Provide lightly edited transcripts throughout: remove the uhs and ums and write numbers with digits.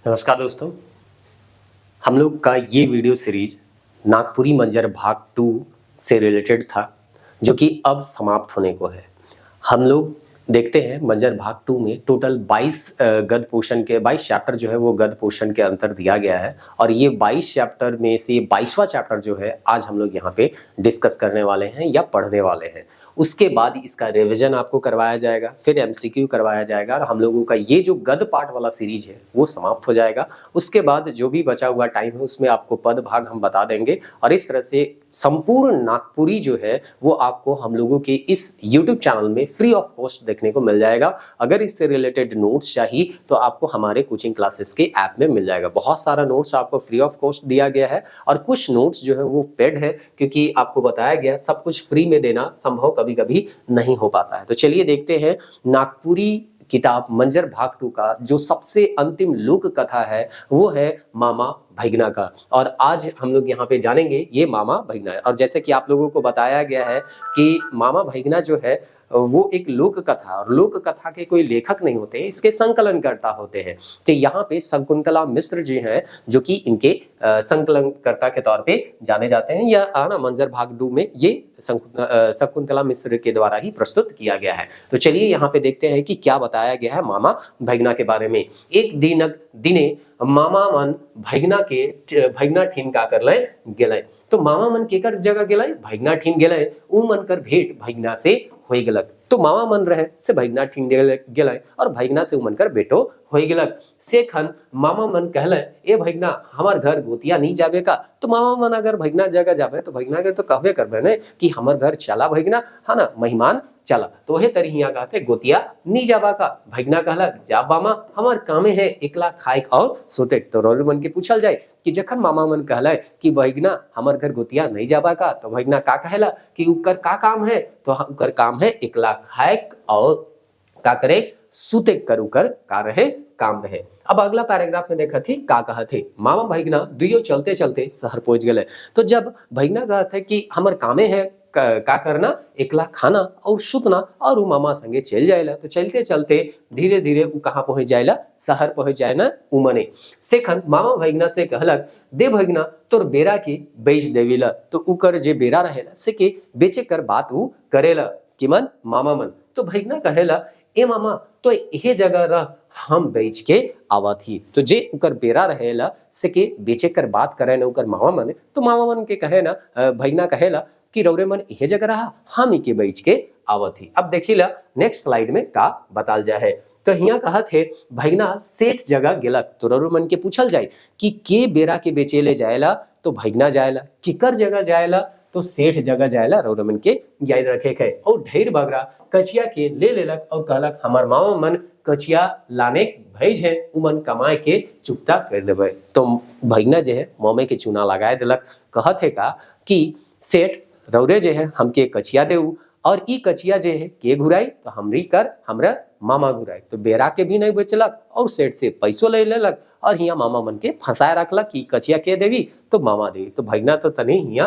नमस्कार दोस्तों। हम लोग का ये वीडियो सीरीज नागपुरी मंजर भाग 2 से रिलेटेड था, जो कि अब समाप्त होने को है। हम लोग देखते हैं मंजर भाग 2 में टोटल 22 गद्य पोर्शन के 22 चैप्टर जो है वो गद्य पोर्शन के अंतर दिया गया है, और ये 22 चैप्टर में से 22वां चैप्टर जो है आज हम लोग यहाँ पे डिस्कस करने वाले हैं या पढ़ने वाले हैं। उसके बाद इसका रिवीजन आपको करवाया जाएगा, फिर एमसीक्यू करवाया जाएगा, और हम लोगों का ये जो गद्य पाठ वाला सीरीज है वो समाप्त हो जाएगा। उसके बाद जो भी बचा हुआ टाइम है उसमें आपको पद भाग हम बता देंगे, और इस तरह से संपूर्ण नागपुरी जो है वो आपको हम लोगों के इस YouTube चैनल में फ्री ऑफ कॉस्ट देखने को मिल जाएगा। अगर इससे रिलेटेड नोट्स चाहिए तो आपको हमारे कोचिंग क्लासेस के ऐप में मिल जाएगा। बहुत सारा नोट्स आपको फ्री ऑफ कॉस्ट दिया गया है, और कुछ नोट्स जो है वो पेड है, क्योंकि आपको बताया गया सब कुछ फ्री में देना संभव कभी कभी नहीं हो पाता है। तो चलिए देखते हैं नागपुरी किताब मंजर भाग 2 का जो सबसे अंतिम लोक कथा है वो है मामा भैगना का। और आज हम लोग यहाँ पे जानेंगे ये मामा भैगना है। और जैसे कि आप लोगों को बताया गया है कि मामा भैगना जो है वो एक लोक कथा, और लोक कथा के कोई लेखक नहीं होते, इसके संकलनकर्ता होते हैं। तो यहाँ पे शकुंतला मिश्र जी हैं जो कि इनके संकलनकर्ता के तौर पे जाने जाते हैं। या ना मंजर भाग 2 में ये शकुंतला मिश्र के द्वारा ही प्रस्तुत किया गया है। तो चलिए यहाँ पे देखते हैं कि क्या बताया गया है मामा भैगना के बारे में। एक दिने मामा मन भैगना ठीन का कर लय गेलय। तो मामा मन केकर जगह गेलय, भैगना ठीन गेलय। उ मन कर भेंट भैगना से होई गेलक। तो मामा मन रहे से भैगना ठीन गेलय, और भैगना से उ मन कर बेटो होई गेलक। से खन मामा मन कहलय, ए भैगना हमार घर गोतिया नहीं जाबे का। तो मामा मन अगर भैगना जगह जाबे तो भैगना के तो कहबे करबे ने कि हमर घर चला भैगना, है ना, मेहमान चला। तो हे तरी हिया कहते गोतिया नी जाबा का। भैगना कहलक, जा मामा हमार कामे है एकला खाइक और सोते। तो रौरू मन के पूछल जाए कि जखन मामा मन कहला कि भैगना हमार घर गोतिया नहीं जाबा का, तो भैगना का कहला कि उकर का काम है। तो उकर काम है एकला खाइक और का करे सुते कर उकर का रहे काम रहे। अब अगला पैराग्राफ में देखा थी का कहा थे, मामा भैगना दुइयो चलते चलते शहर पहुंच गए। तो जब भैगना कहा था कि हमर कामे है का करना एकला खाना और सुतना, और उ मामा संगे चल जाएला। तो चलते चलते धीरे धीरे उ कहाँ पहुंच जाएला, शहर पहुंच जाए ना उमने। सेखन मामा भैगना से कहलक, दे भैगना तोर बेरा के बेच देविला। तो उकर जे बेरा रहेला से के बेचे कर बात उ करेला कि मन मामा मन। तो भैगना कहेला, ए मामा तो यह जगह रह हम बेच के आवा थी। तो जे उकर बेरा रहेला से के बेचे कर बात करे ना उकर मामा मन। तो मामा मन के कहे ना भैगना कहेला कि रौरे मन यह जगह रहा हम ही के बेच के आवत थी। अब देखिला नेक्स्ट स्लाइड में का बताल जाए। तो हिया कहा थे भैगना सेठ जगह गेलक। तो रौरू मन के पूछल जाए कि के बेरा के बेचे ले जाएला। तो भैगना जाएला किकर जगह जाएला, तो सेठ जगह जाएला रौरू मन के याद रखे के। और ढेर बगरा कचिया के ले लेलक और कहलक हमार मामा मन कचिया लाने भेज है, उमन कमाए के चुकता कर देवे। तो भैगना जो है मोमे के चूना लगाए दिलक। कहत है का कि सेठ रौरे जे है हमके कचिया देऊ, और ई कचिया जे है के घुराई, तो हमरी कर हमरा मामा घुराई। तो बेरा के भी नहीं बेचलक और सेठ से पैसो ले लेलक, और हिया मामा मन के फंसाए रखलक कि कचिया के देवी, तो मामा देवी। तो भैगना तो तनी हिया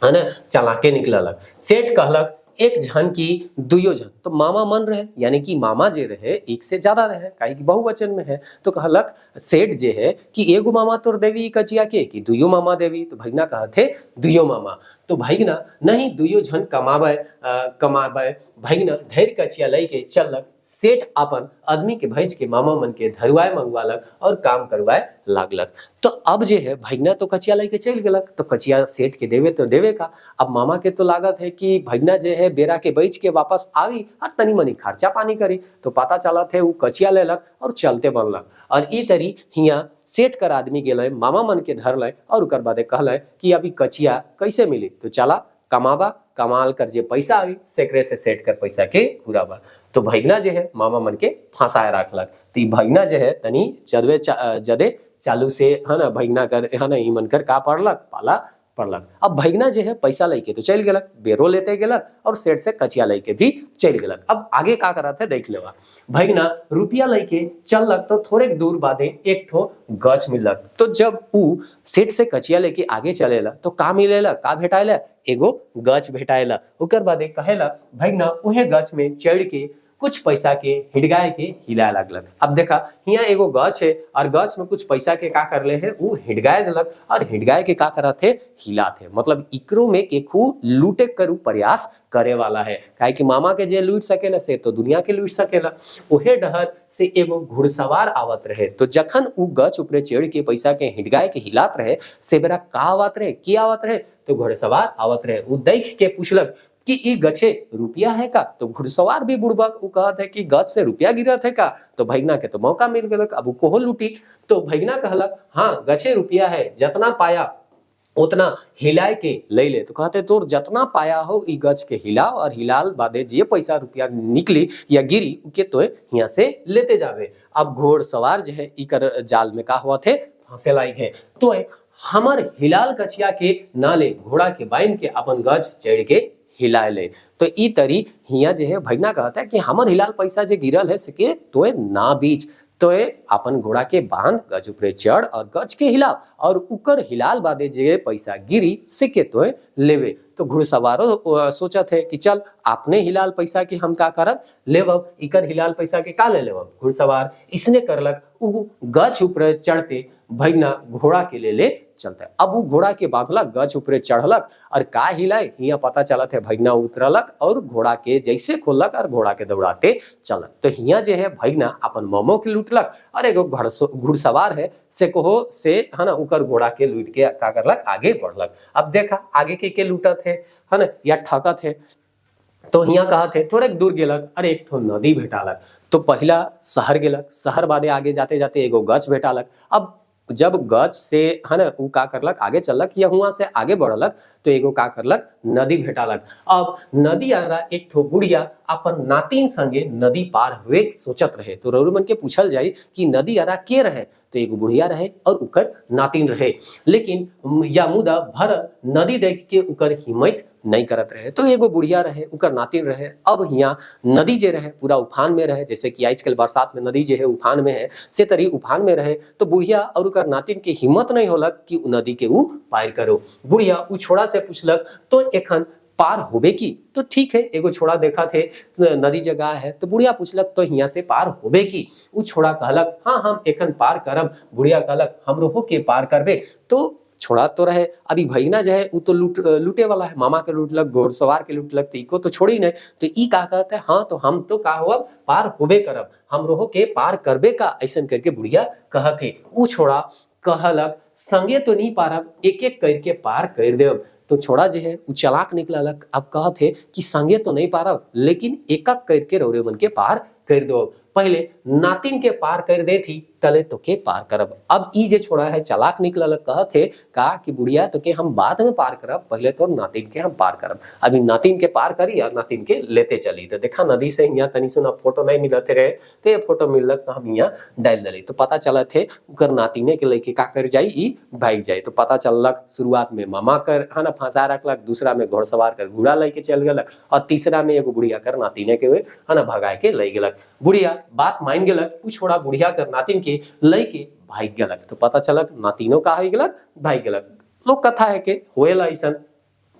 है ना चलाके निकललक। सेठ कहलक एक झन की दुइयो झन। तो मामा मन रहे यानी कि मामा जे रहे एक से ज्यादा रहे, काहे कि बहुवचन में है। तो कहलक सेठ जे है कि एगो मामा तोर देवी कचिया के कि दुइयो मामा देवी। तो भैगना कहथे दुइयो मामा। तो भैगना नहीं दुइयो झन कमाबे भैगना ढेर कचिया लई के चलक। सेठ अपन आदमी के भेज के मामा मन के धरुआए मंगवालक और काम करवाए लागलक। तो अब जे है भैगना तो कचिया लेके चल गेलक। तो कचिया सेठ के देवे तो देवे का। अब मामा के तो लागत है कि भैगना जे है बेरा के बेच के वापस आई और तनी मनी खर्चा पानी करी। तो पता चला थे वो कचिया लेलक और चलते बनलक। और ई तरी हिया सेठ कर आदमी गेल मामा मन के धर लय, और उकर बादे कहल कि अभी कचिया कैसे मिली। तो चला कमाबा, कमाल कर जे पैसा आई सेकरे से सेठ कर पैसा के घुराबा। तो भैगना जे है मामा मन के फंसाए रखलक। तो भैगना जे है तनी जदे चालू से है ना भैगना कर है ना ई मन कर का पढ़लक पाला पढ़लक। अब भैगना जे है पैसा लेके तो चल गेलक, बेरो लेते गेलक और सेठ से कचिया लेके भी चल गेलक। अब आगे का करत है देख लेवा। भैगना रुपया लेके चललक तो थोड़े दूर बादे एक ठो गछ मिललक। तो जब उ सेठ से कचिया लेके आगे चलेला तो का मिलेला, का भेटाइला, एगो गछ भेटाइला। ओकर बादे कहेला भैगना उहे गछ में चढ़ के कुछ पैसा के हिडगाए के हिलाए लगलक। अब देखा हिया एगो गछ है और गछ में कुछ पैसा के का करले है वो हिडगाए देलक और हिडगाए के का करत है हिलात है। मतलब इकरो में केखू लूटे करू प्रयास करे वाला है, काहे कि मामा के जे लूट सकेला से तो दुनिया के लूट सकेला। ओहे डहर से एगो घुड़सवार आवत रहे, तो जखन उ गछ ऊपरे चढ़ के पैसा के हिडगाए के हिलात रहे से बेरा का आवत रहे, की आवत रहे, तो घुड़सवार आवत रहे। उ देख के पूछलक कि ई गछे रुपया है का, तो घुड़सवार भी बुड़बक उ कहत है कि गछ से रुपया गिरत है का, तो भैगना के तो मौका मिल गेलक, अब उ कोहो लूटी। तो भैगना कहलक हाँ गछे रुपया है, जतना पाया उतना हिलाए के ले ले। तो कहते तोर जतना पाया हो ई गछ के हिलाओ और हिलाल बादे जे पैसा रुपया निकली या गिरी उके तो यहाँ से लेते जावे। अब घोड़सवार जो है इकर जाल में का हुआ थे फंसे लायक है, तो हमर हिलाल गछिया के नाले घोड़ा के बाइन के अपन गछ चढ़ के हिलाए ले। तो ई तरी हिया जो है भैगना कहता है कि हमर हिलाल पैसा जे गिरल है सके तो ना बीच, तो अपन घोड़ा के बांध गज ऊपरे चढ़ और गज के हिलाव और उकर हिलाल बादे जे पैसा गिरी से के तो लेवे। तो घुड़सवारो सोचत है कि चल आपने हिलाल पैसा के हम का करब लेवब, इकर हिलाल पैसा के का ले लेवब। घुड़सवार इसने करलक उ गछ ऊपरे चढ़ते भैगना घोड़ा के ले चलते। अब वो घोड़ा के बांधलक गछ ऊपरे चढ़लक और का हिलाए हिया पता चलत है भैगना उतरलक और घोड़ा के जैसे खोलक और घोड़ा के दौड़ाते चलक। तो हिया जे है भैगना अपन मोमो के लूटलक और एगो घुड़सवार है से कहो से है ना उकर घोड़ा के लूट के का करलक आगे बढ़लक। अब देखा आगे के लूटत है ना या ठकत है। तो हिया कहत है थोड़े दूर गेलक और एक ठो नदी भेटालक। तो पहला शहर गेलक, शहर बादे आगे जाते जाते एगो गछ भेटालक। अब जब गछ से है ना उ का करलक आगे चलक या हुआ से आगे बढ़लक तो एगो का करलक नदी भेटालक। अब नदी आरा एक ठो बुढ़िया अपन नातिन संगे नदी पार हुए सोचत रहे। तो रउरू मन के पूछल जाई कि नदी आरा के रहे, तो एगो बुढ़िया रहे और उकर नातिन रहे। लेकिन या मुदा भर नदी देख के उकर हिम्मत नहीं करत रहे, तो एगो बुढ़िया रहे उकर नातिन रहे। अब हिया नदी जे रहे पूरा उफान में रहे, जैसे कि आजकल बरसात में नदी जे है उफान में है से तरी उफान में रहे। तो बुढ़िया और उकर नातिन के हिम्मत नहीं होलक कि नदी के उ पार करो। बुढ़िया उ छोड़ा से पूछलक तो एखन पार होबे की, तो ठीक है एगो छोड़ा देखा थे नदी जगह है। तो बुढ़िया पूछलक तो हिया से पार होबे की, उ छोड़ा कहलक हाँ हम एखन पार करब। बुढ़िया कहलक हमरो के पार करबे। तो छोड़ा तो रहे, अभी भैगना जो है वो तो लूटे वाला है, मामा के लूटलक घोड़सवार के लूटलक, तो इको तो छोड़ी नहीं। तो ई का कहते हैं हाँ तो हम तो का हुआ पार होबे करब, हम रोहो के पार करबे का, ऐसा करके बुढ़िया कहते। उ छोड़ा कहलक संगे तो नहीं पारब, एक एक करके पार कर देब। तो छोड़ा जो है वो चलाक निकललक। अब कहते कि संगे तो नहीं पारब लेकिन एक एक करके रौरे मन के पार कर दो। पहले नातिन के पार कर दे थी तले तो के पार करब। अब ई जे छोड़ा है चलाक निकलल कहते का कि बुढ़िया तो के हम बाद में पार करब, पहले तो नातिन के हम पार करब। अभी नातिन के पार करी और नातिन के लेते चली। तो देखा नदी से यहाँ तनी सुना फोटो नहीं मिलते रहे, तो ये फोटो मिलक तो हम यहाँ डाल दली। तो पता चलत थे उकर नातिने के लेके का कर जाई ई भाग जाए। तो पता चललक शुरुआत में मामा कर है ना फंसा रखलक, दूसरा में घोड़सवार कर घोड़ा लेके चल गलक और तीसरा में एगो बुढ़िया कर नातिने के है ना भगाए के ले गेलक। बुढ़िया बात मान गेलक, उ छोड़ा बुढ़िया कर नातिन के लई के भाग गेलक। तो पता चलक नातिनो का हो गेलक भाग गेलक। लोग कथा है के होएला ऐसन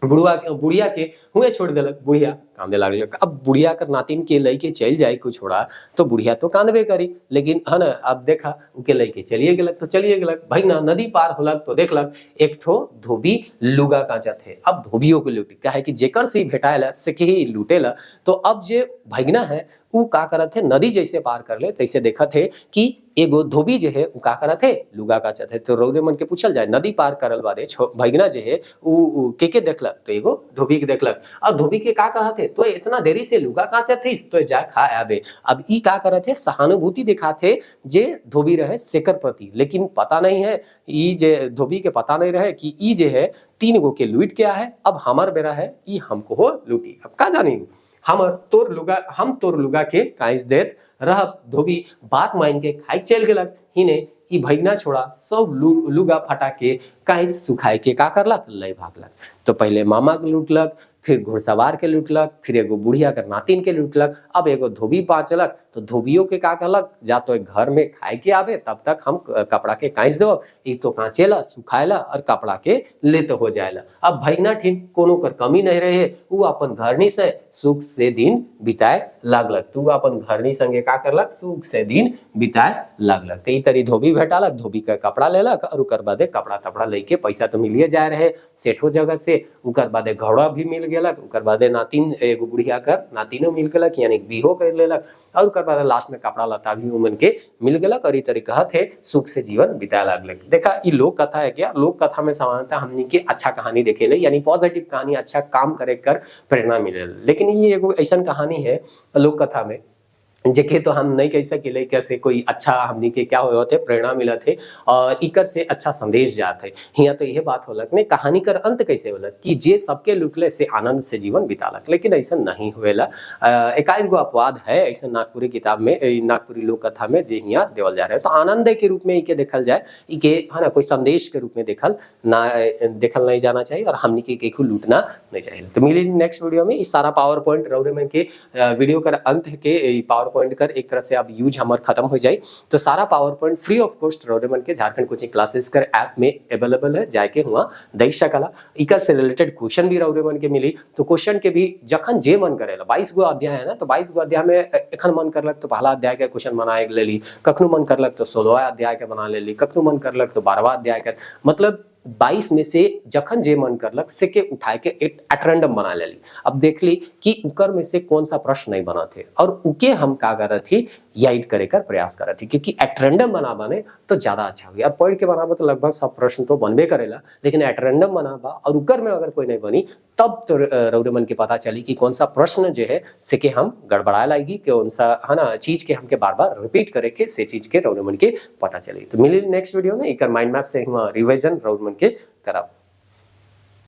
बुढ़िया के हुए छोड़ देलक, बुढ़िया कांदे लागलक। अब बुढ़िया कर नातिन के लेके चल जाए को छोड़ा तो बुढ़िया तो कांदबे करी, लेकिन है ना अब देखा उके लेके चलिए गेलक। तो चलिए गेलक भैगना नदी पार होलक तो देखलक एक ठो धोबी लुगा काचत है। अब धोबियों को लूटी कहे कि जेकर से भेटाएला से के ही लूटेला। तो अब जे भैगना है उ का करत है नदी जैसे पार कर ले तैसे देखत है कि एगो धोबी जे है उ का करत है लुगा काचत है। तो रौरे मन के पूछल जाए नदी पार करल बादे भैगना जे है उ के देखलक, तो एगो धोबी के देखलक। अब धोबी के का कहत है तो इतना देरी से लुगा काचत थी तो जा खा आबे। अब ई का करत है सहानुभूति दिखाते जे धोबी रहे सेकर प्रति, लेकिन पता नहीं है ई जे धोबी के पता नहीं रहे कि ई जे है 3 गो के लूट के आ है, अब हमार बेरा है ई हमको हो लूटी। अब का जानी हम तोर लुगा के काइस देत रह। धोबी बात मान के खाई चल गेलक। हिने ई भैगना छोड़ा सब लुगा फटा के काइस सुखाए के का करलक लय भागलक। तो पहले मामा के लूटलक, फिर घुड़सवार के लूटलक, फिर एगो बुढ़िया के नातिन के लूटलक, अब एगो धोबी बाँचलक तो धोबियों के का कहलक, जा तो एक घर में खाए के आवे तब तक हम कपड़ा के कांच दो, ई तो कांचेला सुखाएला और कपड़ा के लेते हो जाएला। अब भैना ठीक कोनो कर कमी नहीं रहे, उ अपन घरनी से सुख से दिन बिताए लागलक। तू अपन घरनी संगे का करलक, सुख से दिन बिताए लागलक। तो ई तरी धोबी भेटालक, धोबी का कपड़ा लेलक और उकर बादे कपड़ा तपड़ा लेके, पैसा तो मिलिए जाए रहे सेठो जगह से, उकर बादे घोड़ा भी मिल गेलक, उकर बादे नातिन एगो बुढ़िया कर नातिनो मिल गेलक, यानी बिहो कर लेलक, और उकर बादे लास्ट में कपड़ा लता भी उमन के मिल गेलक और ई तरी कहत है सुख से जीवन बिताए लागलक। देखा ई लोक कथा है क्या, लोक कथा में सामान्यतः हमनी के अच्छा कहानी देखे ले, यानी पॉजिटिव कहानी, अच्छा काम करे कर प्रेरणा मिले। लेकिन ये एगो ऐसा कहानी है लोक कथा में जेके तो हम नहीं कह सके कैसे कोई अच्छा हमनी के क्या होते प्रेरणा मिलत है और इकर से अच्छा संदेश जात है। यहाँ तो यह बात होलक ने कहानी कर अंत कैसे होलक कि जे सबके लुटले से आनंद से जीवन बितालक, लेकिन ऐसा नहीं हुएला। एकाएक गो अपवाद है ऐसा नागपुरी किताब में, नागपुरी लोक कथा में जे यहाँ देवल जा रहे है। तो आनंद के रूप में इके देखल जाए, इके है ना कोई संदेश के रूप में देखल नहीं जाना चाहिए और हमनी के लूटना नहीं चाहिए। तो मिली नेक्स्ट वीडियो में इस सारा पावर पॉइंट रौरे में के वीडियो कर अंत के पावर पॉइंट कर एक तरह से अब यूज हमार खत्म हो जाए। तो सारा power point free of cost रौरेमन के झारखंड कोचिंग क्लासेस कर ऐप में अवेलेबल है, जाके हुआ देख सकला। इकर से रिलेटेड क्वेश्चन भी रौरेमन के मिली, तो क्वेश्चन के भी जखन जे मन करेला, 22 गो अध्याय है ना, तो 22 गो अध्याय में एखन मन करलक तो पहला अध्याय के क्वेश्चन बनाए ले ली, कखनो मन करलक तो 16वां अध्याय के बना ले ली, कखनो मन करलक तो 12वां अध्याय के, मतलब 22 में से जखन जे मन करलक से के उठाए के एक एटरेंडम बना ले ली। अब देख ली कि उकर में से कौन सा प्रश्न नहीं बना थे और उके हम का करत थी याद करे कर प्रयास करत थी, क्योंकि एटरेंडम बना बने तो ज्यादा अच्छा होगी। अब पढ़ के बनाबा तो लगभग सब प्रश्न तो बनबे करेला, लेकिन एटरेंडम बनाबा और उकर में अगर कोई नहीं बनी तब तो रौरे मन के पता चली कि कौन सा प्रश्न जो है से के हम गड़बड़ा लाएगी, कौन सा है ना चीज के हमके बार बार रिपीट करे के से चीज के रौरे मन के पता चली। तो मिली नेक्स्ट वीडियो में एक माइंड मैप से रिविजन रौरे मन के करब।